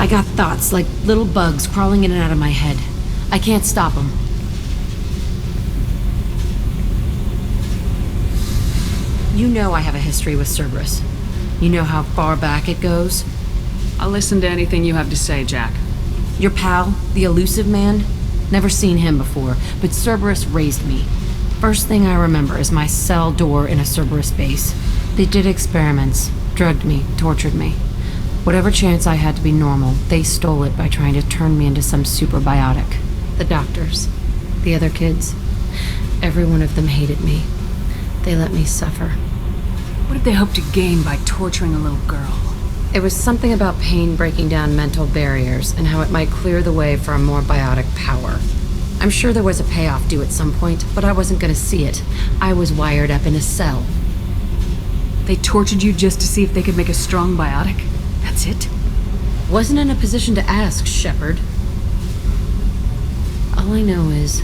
I got thoughts like little bugs crawling in and out of my head. I can't stop them. You know I have a history with Cerberus. You know how far back it goes? I'll listen to anything you have to say, Jack. Your pal, the elusive man? Never seen him before, but Cerberus raised me. First thing I remember is my cell door in a Cerberus base. They did experiments, drugged me, tortured me. Whatever chance I had to be normal, they stole it by trying to turn me into some superbiotic. The doctors, the other kids, every one of them hated me. They let me suffer. What did they hope to gain by torturing a little girl? It was something about pain breaking down mental barriers and how it might clear the way for a more biotic power. I'm sure there was a payoff due at some point, but I wasn't going to see it. I was wired up in a cell. They tortured you just to see if they could make a strong biotic? That's it? Wasn't in a position to ask, Shepard. All I know is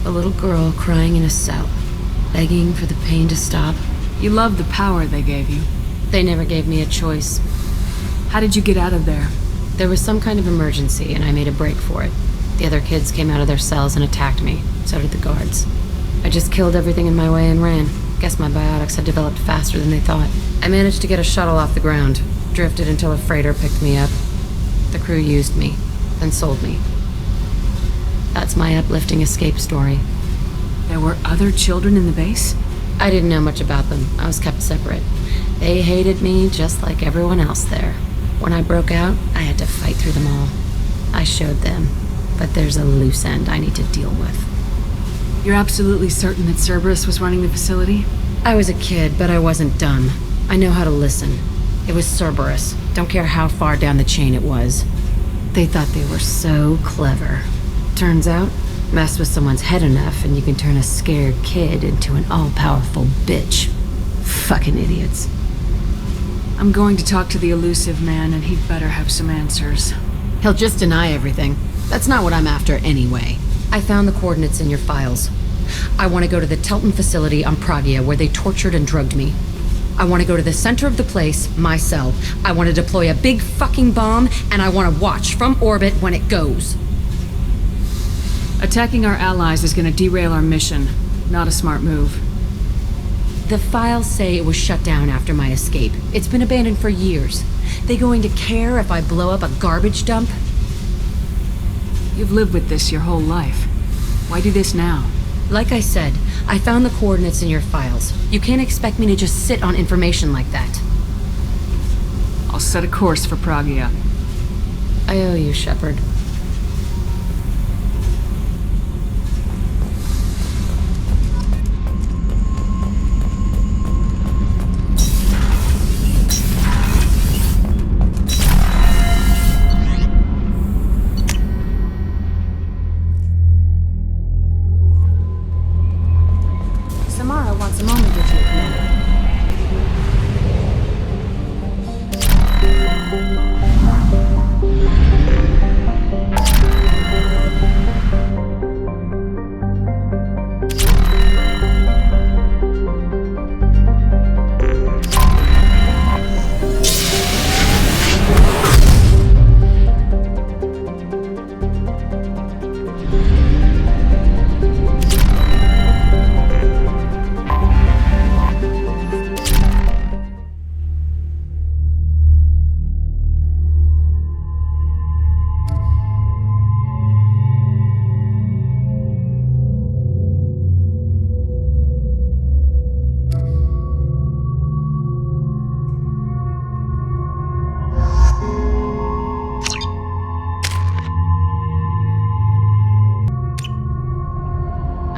a little girl crying in a cell, begging for the pain to stop. You loved the power they gave you. They never gave me a choice. How did you get out of there? There was some kind of emergency, and I made a break for it. The other kids came out of their cells and attacked me. So did the guards. I just killed everything in my way and ran. Guess my biotics had developed faster than they thought. I managed to get a shuttle off the ground. Drifted until a freighter picked me up. The crew used me, then sold me. That's my uplifting escape story. There were other children in the base? I didn't know much about them. I was kept separate. They hated me just like everyone else there. When I broke out, I had to fight through them all. I showed them, but there's a loose end I need to deal with. You're absolutely certain that Cerberus was running the facility? I was a kid, but I wasn't dumb. I know how to listen. It was Cerberus. Don't care how far down the chain it was. They thought they were so clever. Turns out, mess with someone's head enough and you can turn a scared kid into an all-powerful bitch. Fucking idiots. I'm going to talk to the elusive man, and he'd better have some answers. He'll just deny everything. That's not what I'm after anyway. I found the coordinates in your files. I want to go to the Telton facility on Pragia where they tortured and drugged me. I want to go to the center of the place, my cell. I want to deploy a big fucking bomb, and I want to watch from orbit when it goes. Attacking our allies is going to derail our mission. Not a smart move. The files say it was shut down after my escape. It's been abandoned for years. They going to care if I blow up a garbage dump? You've lived with this your whole life. Why do this now? Like I said, I found the coordinates in your files. You can't expect me to just sit on information like that. I'll set a course for Pragia. I owe you, Shepard. Samara wants a moment with you, Commander.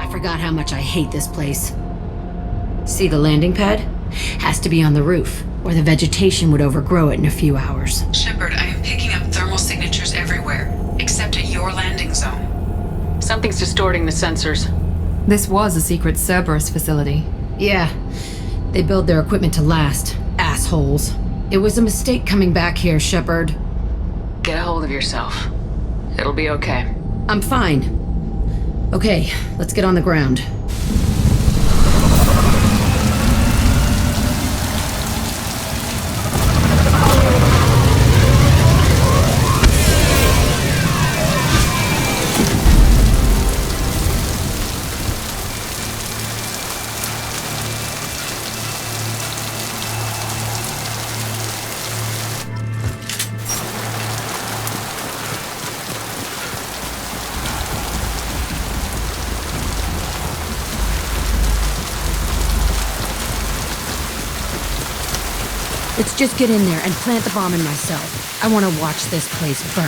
Forgot how much I hate this place. See the landing pad? Has to be on the roof, or the vegetation would overgrow it in a few hours. Shepard, I am picking up thermal signatures everywhere, except at your landing zone. Something's distorting the sensors. This was a secret Cerberus facility. Yeah, they build their equipment to last. Assholes. It was a mistake coming back here, Shepard. Get a hold of yourself. It'll be okay. I'm fine. Okay, let's get on the ground. Let's just get in there and plant the bomb in myself. I want to watch this place burn.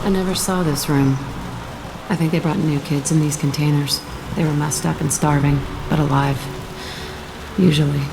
I never saw this room. I think they brought new kids in these containers. They were messed up and starving, but alive. Usually.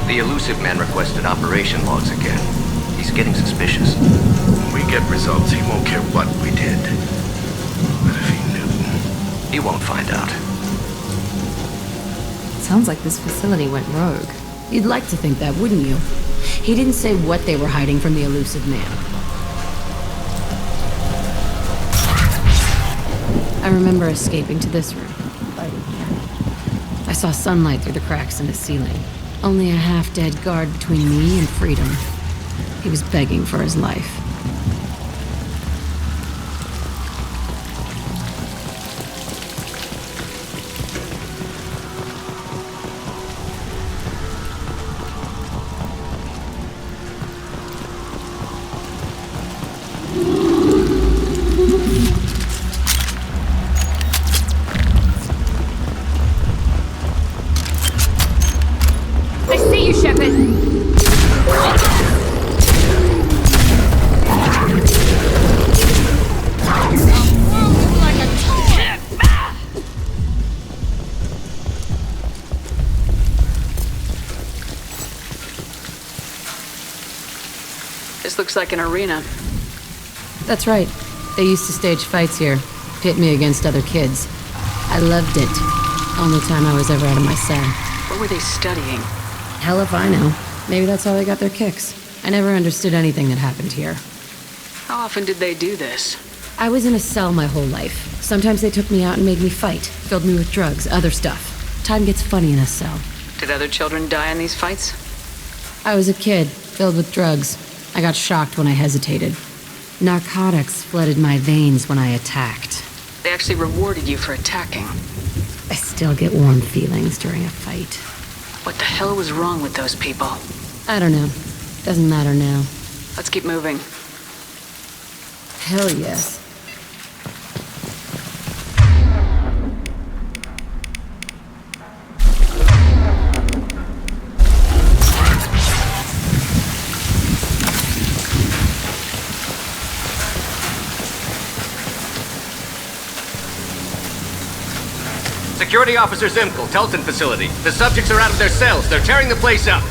The elusive man requested operation logs again. He's getting suspicious. When we get results, he won't care what we did. But if he knew... He won't find out. Sounds like this facility went rogue. You'd like to think that, wouldn't you? He didn't say what they were hiding from the elusive man. I remember escaping to this room. I saw sunlight through the cracks in the ceiling. Only a half-dead guard between me and freedom. He was begging for his life. I see you, Shepard! This looks like an arena. That's right. They used to stage fights here, pit me against other kids. I loved it. Only time I was ever out of my cell. What were they studying? Hell if I know. Maybe that's how they got their kicks. I never understood anything that happened here. How often did they do this? I was in a cell my whole life. Sometimes they took me out and made me fight, filled me with drugs, other stuff. Time gets funny in a cell. Did other children die in these fights? I was a kid, filled with drugs. I got shocked when I hesitated. Narcotics flooded my veins when I attacked. They actually rewarded you for attacking. I still get warm feelings during a fight. What the hell was wrong with those people? I don't know. Doesn't matter now. Let's keep moving. Hell yes. Security Officer Zimkel, Telton facility. The subjects are out of their cells. They're tearing the place up.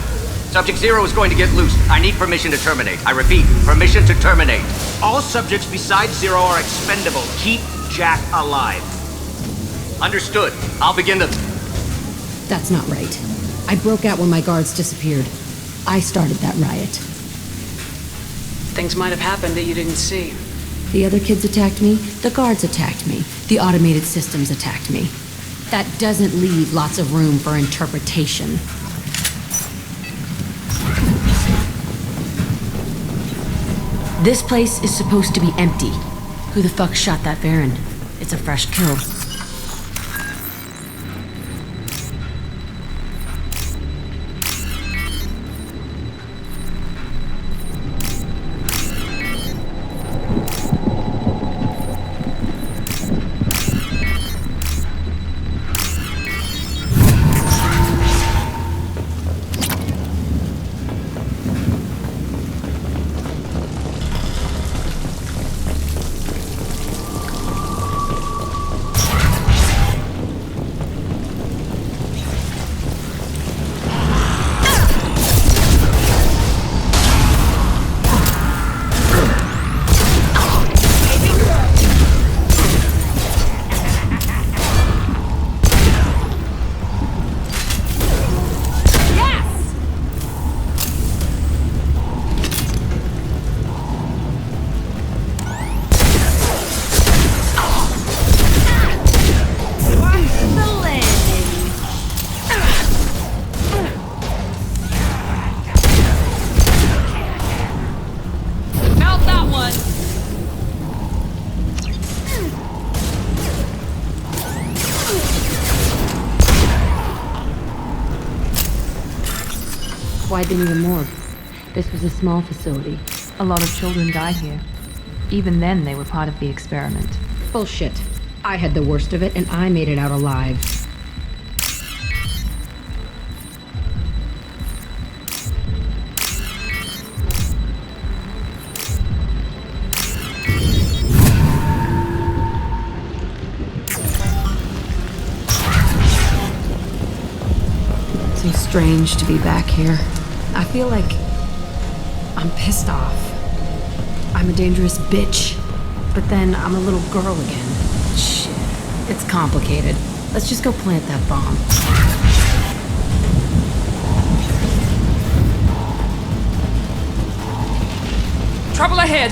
Subject Zero is going to get loose. I need permission to terminate. I repeat, permission to terminate. All subjects besides Zero are expendable. Keep Jack alive. Understood. I'll begin the... That's not right. I broke out when my guards disappeared. I started that riot. Things might have happened that you didn't see. The other kids attacked me. The guards attacked me. The automated systems attacked me. That doesn't leave lots of room for interpretation. This place is supposed to be empty. Who the fuck shot that Baron? It's a fresh kill. Why they need a morgue? This was a small facility. A lot of children died here. Even then, they were part of the experiment. Bullshit. I had the worst of it, and I made it out alive. Seems strange to be back here. I feel like I'm pissed off. I'm a dangerous bitch, but then I'm a little girl again. Shit, it's complicated. Let's just go plant that bomb. Trouble ahead!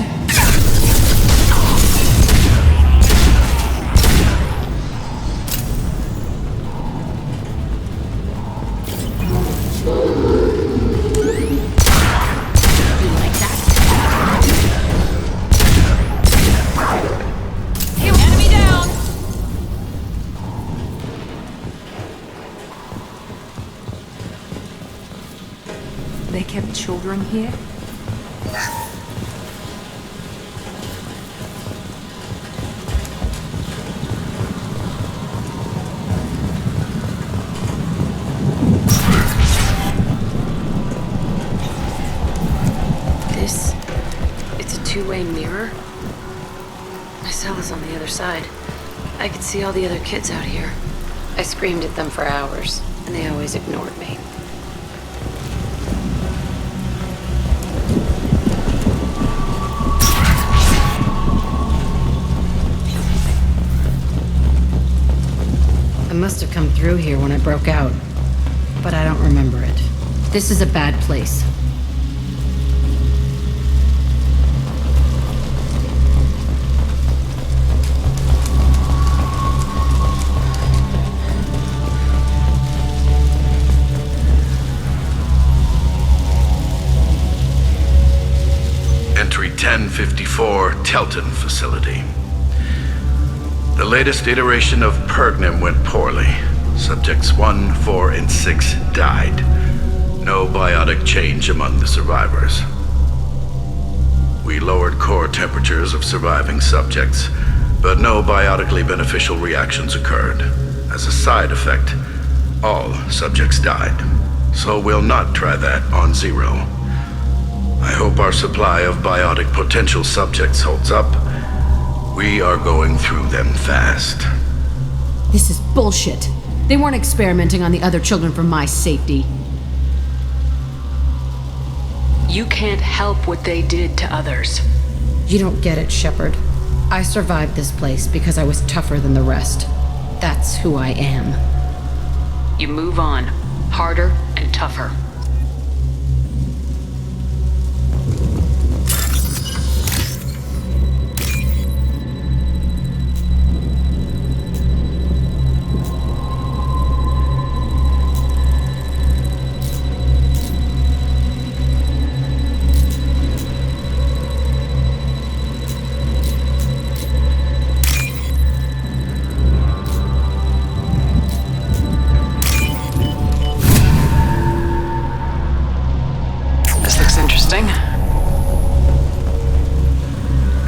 Enemy down! They kept children here? It's a two-way mirror. My cell is on the other side. I could see all the other kids out here. I screamed at them for hours, and they always ignored me. I must have come through here when I broke out, but I don't remember it. This is a bad place. Entry 1054, Telton Facility. The latest iteration of Pergnum went poorly. Subjects 1, 4, and 6 died. No biotic change among the survivors. We lowered core temperatures of surviving subjects, but no biotically beneficial reactions occurred. As a side effect, all subjects died. So we'll not try that on Zero. I hope our supply of biotic potential subjects holds up. We are going through them fast. This is bullshit. They weren't experimenting on the other children for my safety. You can't help what they did to others. You don't get it, Shepard. I survived this place because I was tougher than the rest. That's who I am. You move on, harder and tougher.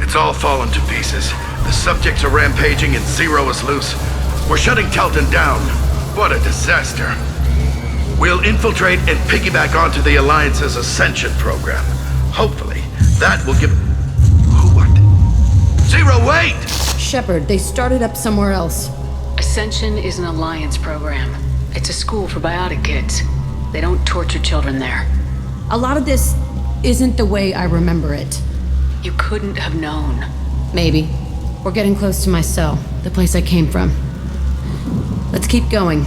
It's all fallen to pieces. The subjects are rampaging and Zero is loose. We're shutting Telton down. What a disaster. We'll infiltrate and piggyback onto the Alliance's Ascension program. Hopefully, that will give... What? Zero, wait! Shepard, they started up somewhere else. Ascension is an Alliance program. It's a school for biotic kids. They don't torture children there. A lot of this isn't the way I remember it. You couldn't have known. Maybe. We're getting close to my cell, the place I came from. Let's keep going.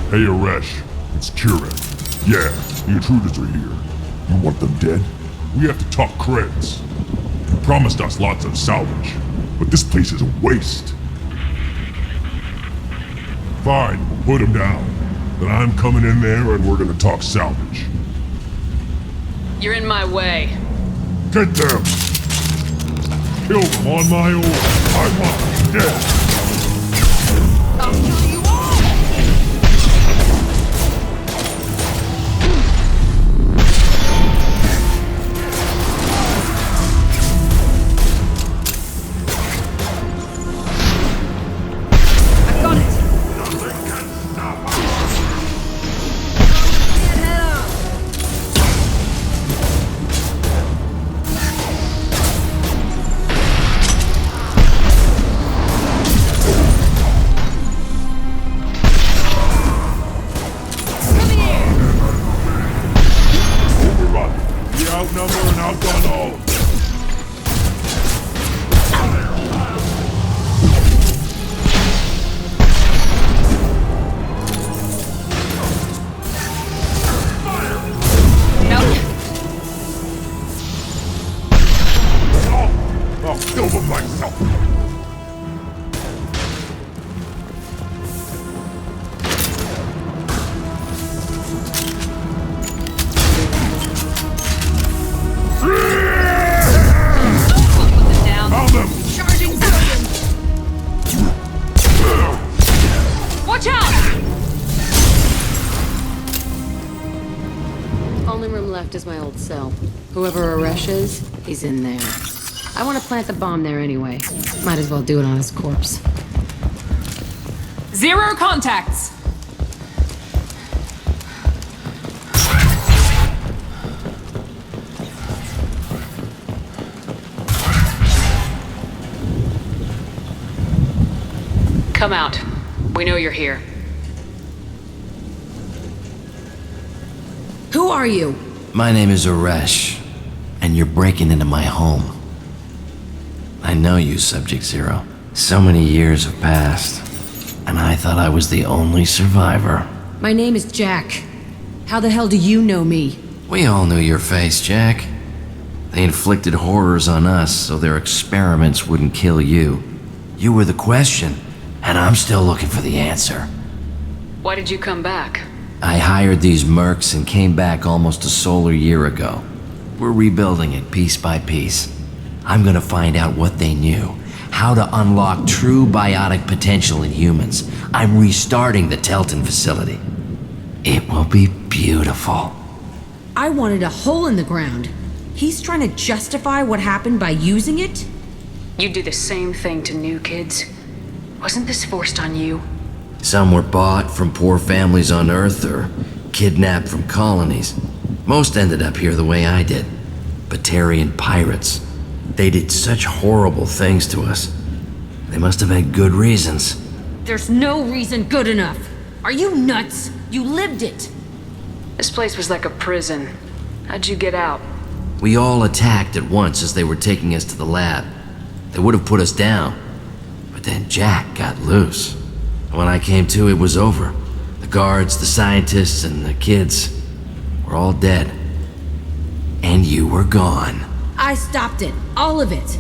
Hey, Aresh. It's Kieran. Yeah, the intruders are here. You want them dead? We have to talk creds. You promised us lots of salvage, but this place is a waste. Fine, we'll put them down. Then I'm coming in there and we're gonna talk salvage. You're in my way. Get them! kill them on my own. I want them dead. I'll kill you all! Is my old cell. Whoever Aresh is, he's in there. I want to plant the bomb there anyway. Might as well do it on his corpse. Zero contacts! Come out. We know you're here. Who are you? My name is Aresh, and you're breaking into my home. I know you, Subject Zero. So many years have passed, and I thought I was the only survivor. My name is Jack. How the hell do you know me? We all knew your face, Jack. They inflicted horrors on us so their experiments wouldn't kill you. You were the question, and I'm still looking for the answer. Why did you come back? I hired these mercs and came back almost a solar year ago. We're rebuilding it piece by piece. I'm gonna find out what they knew, how to unlock true biotic potential in humans. I'm restarting the Telton facility. It will be beautiful. I wanted a hole in the ground. He's trying to justify what happened by using it? You do the same thing to new kids. Wasn't this forced on you? Some were bought from poor families on Earth or kidnapped from colonies. Most ended up here the way I did. Batarian pirates. They did such horrible things to us. They must have had good reasons. There's no reason good enough. Are you nuts? You lived it. This place was like a prison. How'd you get out? We all attacked at once as they were taking us to the lab. They would have put us down. But then Jack got loose. When I came to, it was over. The guards, the scientists, and the kids were all dead. And you were gone. I stopped it. All of it.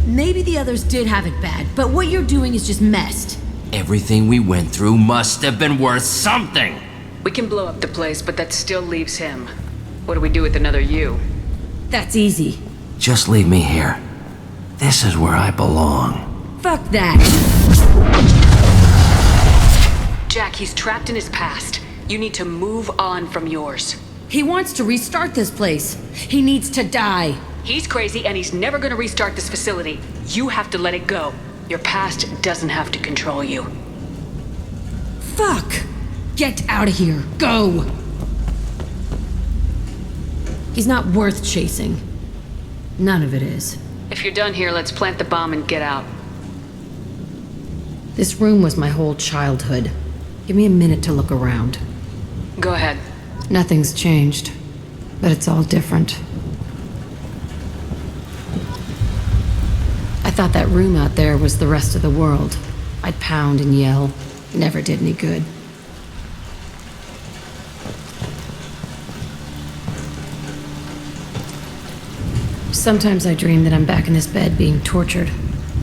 Maybe the others did have it bad, but what you're doing is just messed. Everything we went through must have been worth something. We can blow up the place, but that still leaves him. What do we do with another you? That's easy. Just leave me here. This is where I belong. Fuck that. Jack, he's trapped in his past. You need to move on from yours. He wants to restart this place. He needs to die. He's crazy and he's never gonna restart this facility. You have to let it go. Your past doesn't have to control you. Fuck! Get out of here. Go! He's not worth chasing. None of it is. If you're done here, let's plant the bomb and get out. This room was my whole childhood. Give me a minute to look around. Go ahead. Nothing's changed, but it's all different. I thought that room out there was the rest of the world. I'd pound and yell. Never did any good. Sometimes I dream that I'm back in this bed being tortured.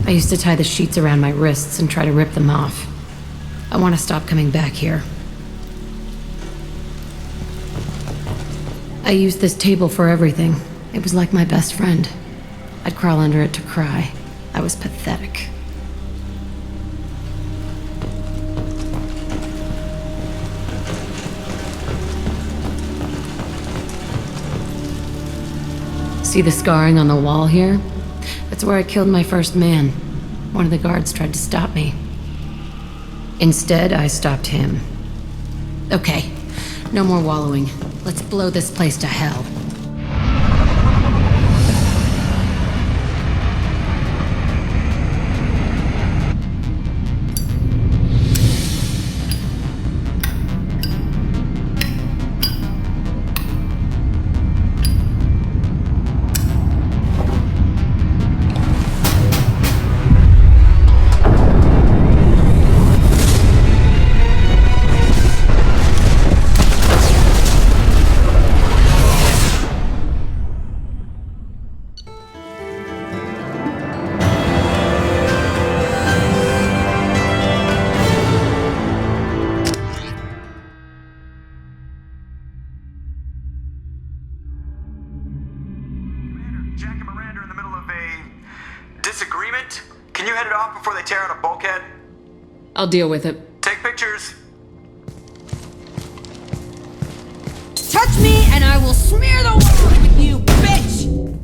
I used to tie the sheets around my wrists and try to rip them off. I want to stop coming back here. I used this table for everything. It was like my best friend. I'd crawl under it to cry. I was pathetic. See the scarring on the wall here? That's where I killed my first man. One of the guards tried to stop me. Instead, I stopped him. Okay, no more wallowing. Let's blow this place to hell. Jack and Miranda are in the middle of a disagreement. Can you head it off before they tear out a bulkhead? I'll deal with it. Take pictures. Touch me and I will smear the world with you, bitch!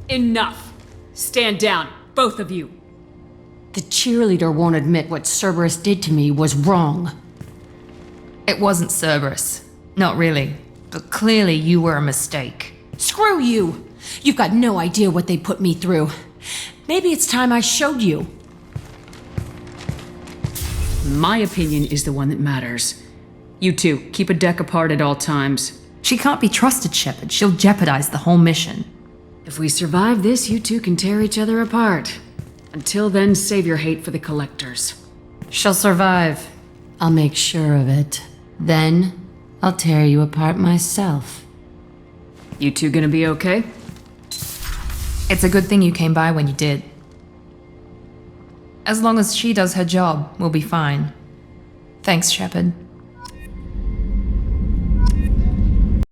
Enough. Stand down, both of you. The cheerleader won't admit what Cerberus did to me was wrong. It wasn't Cerberus. Not really. But clearly you were a mistake. Screw you! You've got no idea what they put me through. Maybe it's time I showed you. My opinion is the one that matters. You two, keep a deck apart at all times. She can't be trusted, Shepard. She'll jeopardize the whole mission. If we survive this, you two can tear each other apart. Until then, save your hate for the collectors. She'll survive. I'll make sure of it. Then, I'll tear you apart myself. You two gonna be okay? It's a good thing you came by when you did. As long as she does her job, we'll be fine. Thanks, Shepard.